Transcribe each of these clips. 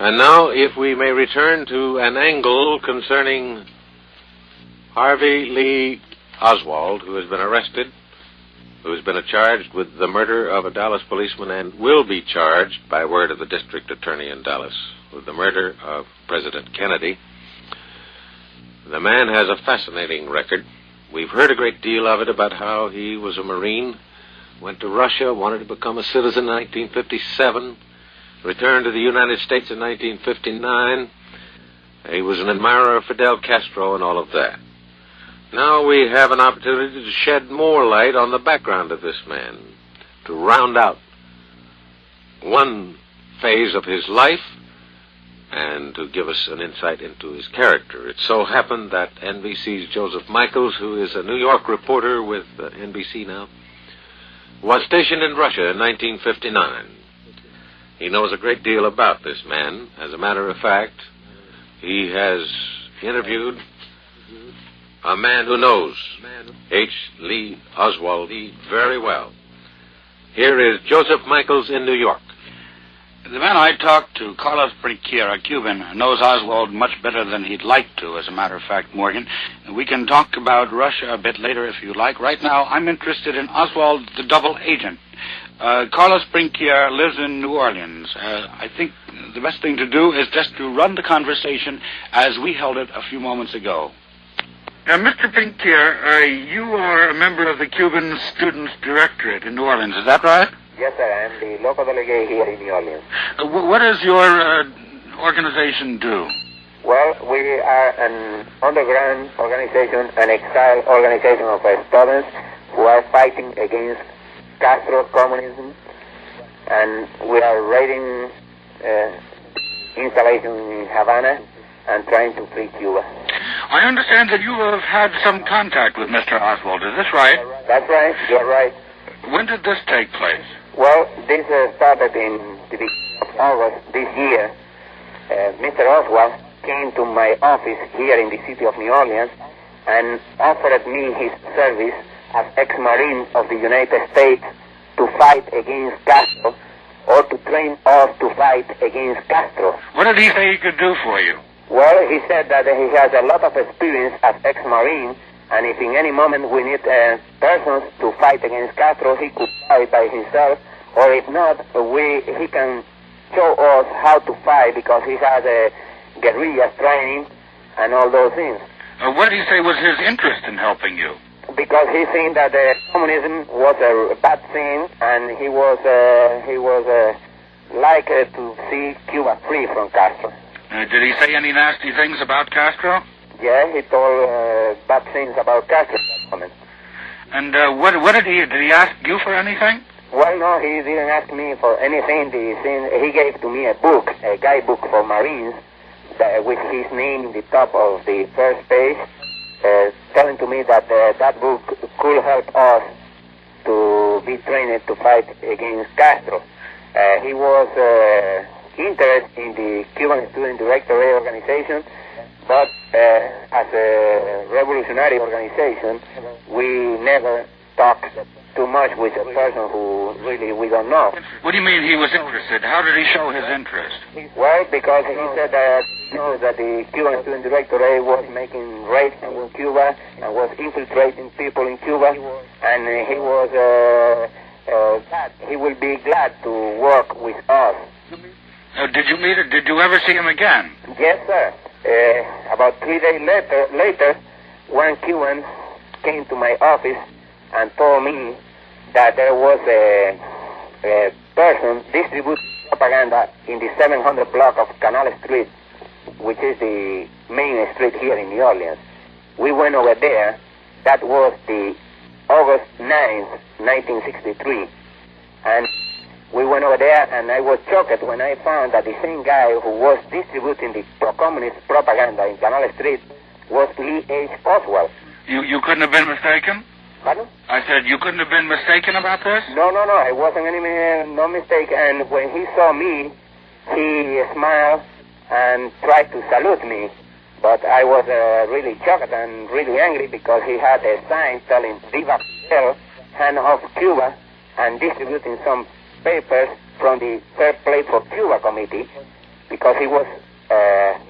And now, if we may return to an angle concerning Harvey Lee Oswald, who has been arrested, who has been charged with the murder of a Dallas policeman and will be charged, by word of the district attorney in Dallas, with the murder of President Kennedy. The man has a fascinating record. We've heard a great deal of it about how he was a Marine, went to Russia, wanted to become a citizen in 1957, returned to the United States in 1959. He was an admirer of Fidel Castro and all of that. Now we have an opportunity to shed more light on the background of this man, to round out one phase of his life and to give us an insight into his character. It so happened that NBC's Joseph Michaels, who is a New York reporter with NBC now, was stationed in Russia in 1959. He knows a great deal about this man. As a matter of fact, he has interviewed a man who knows H. Lee Oswald very well. Here is Joseph Michaels in New York. The man I talked to, Carlos Bringuier, a Cuban, knows Oswald much better than he'd like to, as a matter of fact, Morgan. We can talk about Russia a bit later if you like. Right now, I'm interested in Oswald, the double agent. Carlos Bringuier lives in New Orleans. I think the best thing to do is just to run the conversation as we held it a few moments ago. Mr. Bringuier, you are a member of the Cuban Students' Directorate in New Orleans, is that right? Yes, sir. I'm the local delegate here in New Orleans. What does your organization do? Well, we are an underground organization, an exile organization of students who are fighting against Castro communism, and we are raiding installations in Havana and trying to free Cuba. I understand that you have had some contact with Mr. Oswald. Is this right? That's right. You're right. When did this take place? Well, this started in the beginning of August this year. Mr. Oswald came to my office here in the city of New Orleans and offered me his service as ex-Marine of the United States to fight against Castro, or to train us to fight against Castro. What did he say he could do for you? Well, he said that he has a lot of experience as ex-Marine, and if in any moment we need persons to fight against Castro, he could fight by himself, or if not, he can show us how to fight because he has guerrilla training and all those things. What did he say was his interest in helping you? Because he think that communism was a bad thing, and he was like to see Cuba free from Castro. Did he say any nasty things about Castro? Yeah, he told bad things about Castro. And what did he ask you for anything? Well, no, he didn't ask me for anything. He gave to me a book, a guidebook for Marines, with his name in the top of the first page, telling to me that that book could help us to be trained to fight against Castro. He was interested in the Cuban Student Directorate organization, but as a revolutionary organization, we never talked too much with a person who really we don't know. What do you mean he was interested? How did he show his interest? Well, because he said that that the Cuban Student Directorate was making raids in Cuba and was infiltrating people in Cuba, and he will be glad to work with us. Did you meet him? Did you ever see him again? Yes, sir. About 3 days later, one Cuban came to my office and told me that there was a person distributing propaganda in the 700 block of Canal Street, which is the main street here in New Orleans. We went over there. That was the August 9th, 1963. And we went over there, and I was shocked when I found that the same guy who was distributing the pro-communist propaganda in Canal Street was Lee H. Oswald. You couldn't have been mistaken? Pardon? I said you couldn't have been mistaken about this? No, I wasn't no mistake. And when he saw me, he smiled and tried to salute me. But I was really shocked and really angry because he had a sign telling Viva Fidel, hand off Cuba, and distributing some papers from the Fair Play for Cuba committee. because he was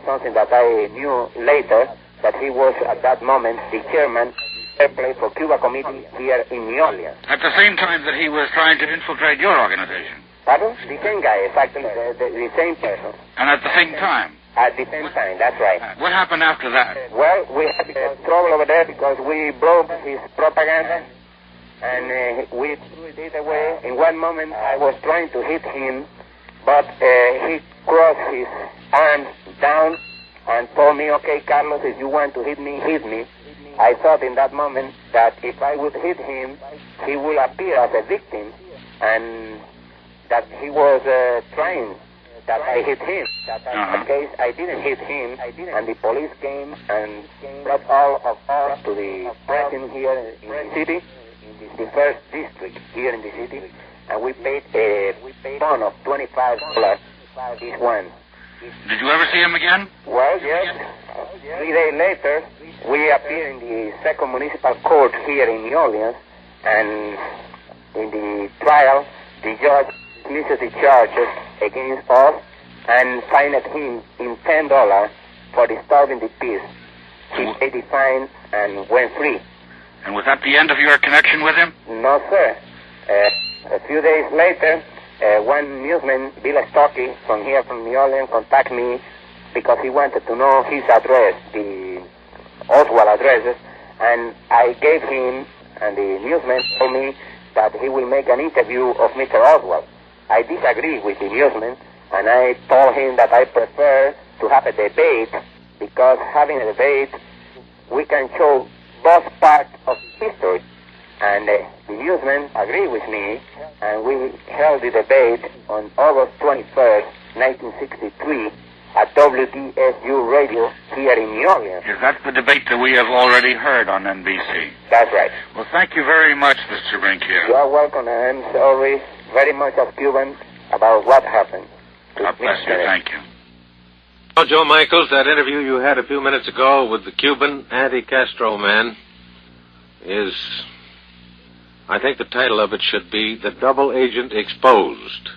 something that I knew later, that he was at that moment the chairman airplane for Cuba Committee here in New Orleans. At the same time that he was trying to infiltrate your organization? Pardon? The same guy, exactly, the same person. And at the same time? At the same time, that's right. What happened after that? Well, we had trouble over there because we broke his propaganda, and we threw it away. In one moment, I was trying to hit him, but he crossed his arms down and told me, okay, Carlos, if you want to hit me, hit me. I thought in that moment that if I would hit him, he will appear as a victim, and that he was trying that I hit him. That in that case, I didn't hit him, and the police came and brought all of us to the prison here in the city, in the first district here in the city, and we paid a bond of $25 each one. Did you ever see him again? Well, yes. 3 days later, we appeared in the second municipal court here in New Orleans, and in the trial, the judge dismissed the charges against us and fined him in $10 for disturbing the peace. He paid the fine and went free. And was that the end of your connection with him? No, sir. A few days later, one newsman, Bill Stockey, from here from New Orleans, contacted me because he wanted to know his address, the Oswald addresses, and I gave him, and the newsman told me that he will make an interview of Mr. Oswald. I disagree with the newsman, and I told him that I prefer to have a debate, because having a debate, we can show both parts of history. And the newsman agreed with me, and we held the debate on August 21st, 1963, at WDSU Radio here in New Orleans. Is that the debate that we have already heard on NBC? That's right. Well, thank you very much, Mr. Bringuier. You are welcome, and I'm sorry very much of Cubans about what happened. God bless you. Thank you. Well, Joe Michaels, that interview you had a few minutes ago with the Cuban anti-Castro man is, I think the title of it should be The Double Agent Exposed.